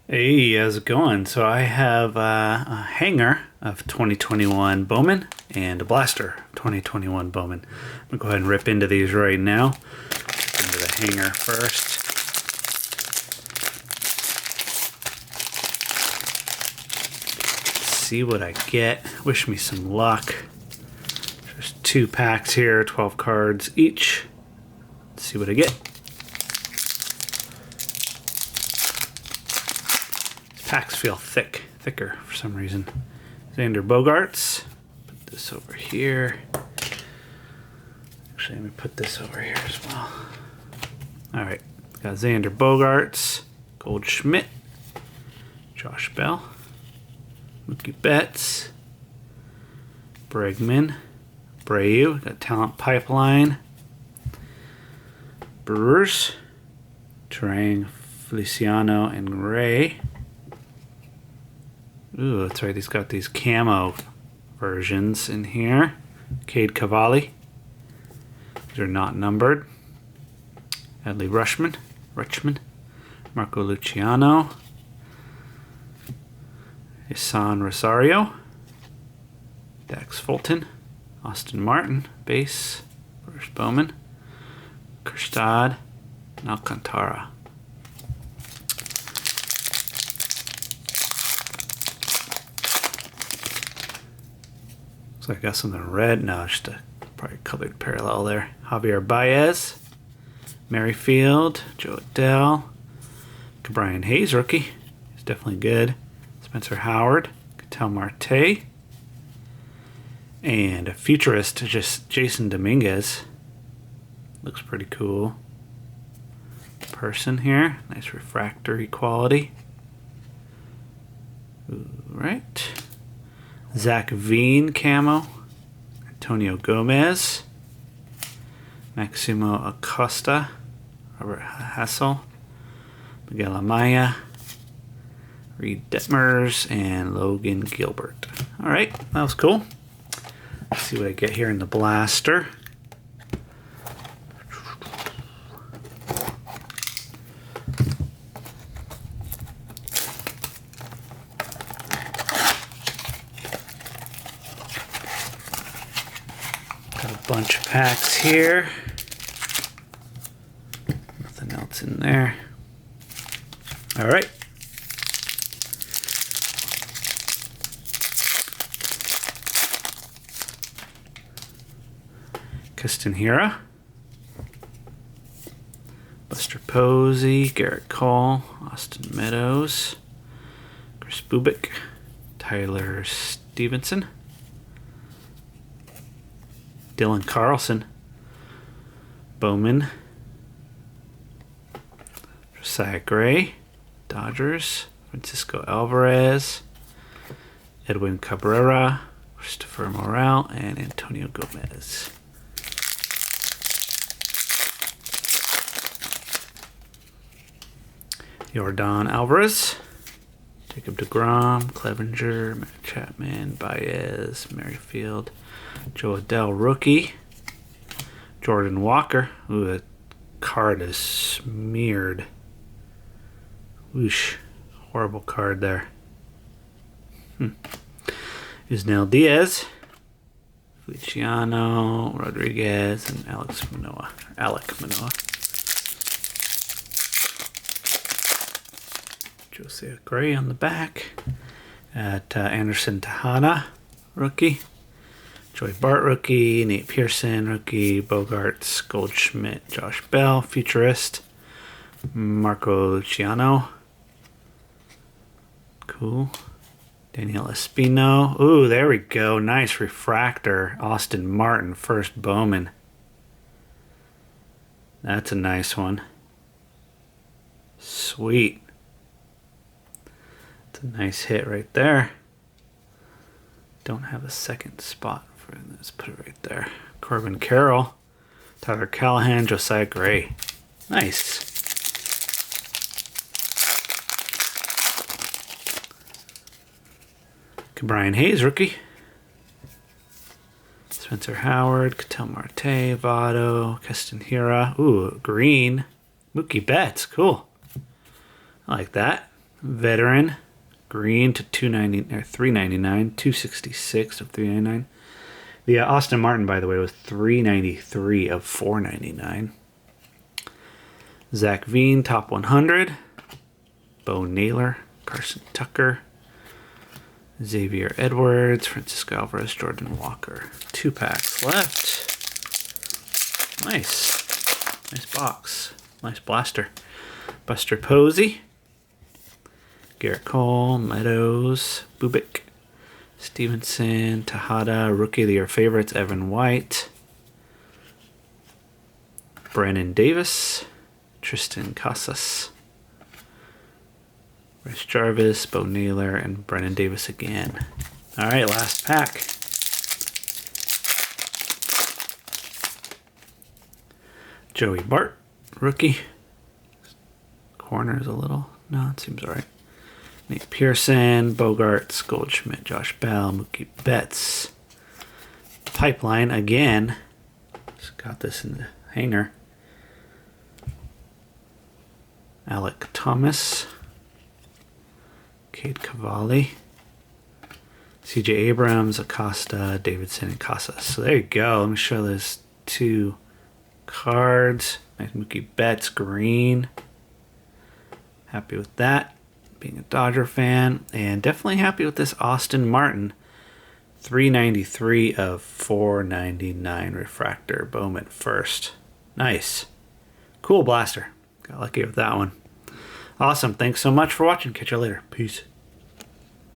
Hey, how's it going? So I have a hanger of 2021 Bowman and a blaster 2021 Bowman. I'm gonna go ahead and rip into these right now. Into the hanger first. See what I get. Wish me some luck. There's 2 packs here, 12 cards each. Let's see what I get. Packs feel thicker for some reason. Xander Bogaerts. Put this over here. Actually, let me put this over here as well. Alright, got Xander Bogaerts, Goldschmidt, Josh Bell, Mookie Betts, Bregman, Brayu, got Talent Pipeline, Brewers, Terang, Feliciano, and Ray. Ooh, that's right, he's got these camo versions in here. Cade Cavalli. These are not numbered. Adley Rutschman. Marco Luciano. Isan Rosario. Dax Fulton. Austin Martin, base. First Bowman. Kerstad. And Alcantara. Looks like I got something red. No, just a probably colored parallel there. Javier Baez, Merrifield, Joe Adell, Brian Hayes, rookie. He's definitely good. Spencer Howard, Ketel Marte, and a futurist, just Jason Dominguez. Looks pretty cool. Person here, nice refractor quality. Ooh, right. Zach Veen camo, Antonio Gomez, Maximo Acosta, Robert Hassel, Miguel Amaya, Reed Detmers, and Logan Gilbert. All right, that was cool. Let's see what I get here in the blaster. Got a bunch of packs here. Nothing else in there. All right. Castanheira. Buster Posey, Garrett Cole, Austin Meadows, Chris Bubik, Tyler Stevenson, Dylan Carlson, Bowman, Josiah Gray, Dodgers, Francisco Alvarez, Edwin Cabrera, Christopher Morel, and Antonio Gomez. Yordan Alvarez, Jacob deGrom, Clevenger, Matt Chapman, Baez, Merrifield, Joe Adell, rookie, Jordan Walker. Ooh, that card is smeared. Whoosh, horrible card there. Isnel Diaz, Feliciano, Rodriguez, and Alec Manoah. Josiah Gray on the back. At Anderson Tejada, rookie. Joey Bart, rookie. Nate Pearson, rookie. Bogaerts, Goldschmidt, Josh Bell, futurist. Marco Luciano. Cool. Daniel Espino. Ooh, there we go. Nice refractor. Austin Martin, first Bowman. That's a nice one. Sweet. It's a nice hit right there. Don't have a second spot for it. Let's put it right there. Corbin Carroll, Tyler Callahan, Josiah Gray. Nice. Brian Hayes, rookie. Spencer Howard, Ketel Marte, Votto, Castanheira. Ooh, green. Mookie Betts, cool. I like that. Veteran, green to 290 or 399, 266 of 399. The Austin Martin, by the way, was 393 of 499. Zach Veen, top 100. Bo Naylor, Carson Tucker, Xavier Edwards, Francisco Alvarez, Jordan Walker. 2 packs left. Nice. Nice box. Nice blaster. Buster Posey, Garrett Cole, Meadows, Bubik, Stevenson, Tejada, Rookie of the Year favorites, Evan White, Brandon Davis, Tristan Casas, Bryce Jarvis, Bo Naylor, and Brennan Davis again. All right, last pack. Joey Bart, rookie. Corners a little. No, it seems all right. Nate Pearson, Bogarts, Goldschmidt, Josh Bell, Mookie Betts. Pipeline again. Just got this in the hanger. Alec Thomas, Cade Cavalli, CJ Abrams, Acosta, Davidson, and Casas. So there you go. Let me show those 2 cards. Nice Mookie Betts, green. Happy with that, being a Dodger fan. And definitely happy with this Austin Martin. 393 of 499 refractor. Bowman first. Nice. Cool blaster. Got lucky with that one. Awesome. Thanks so much for watching. Catch you later. Peace.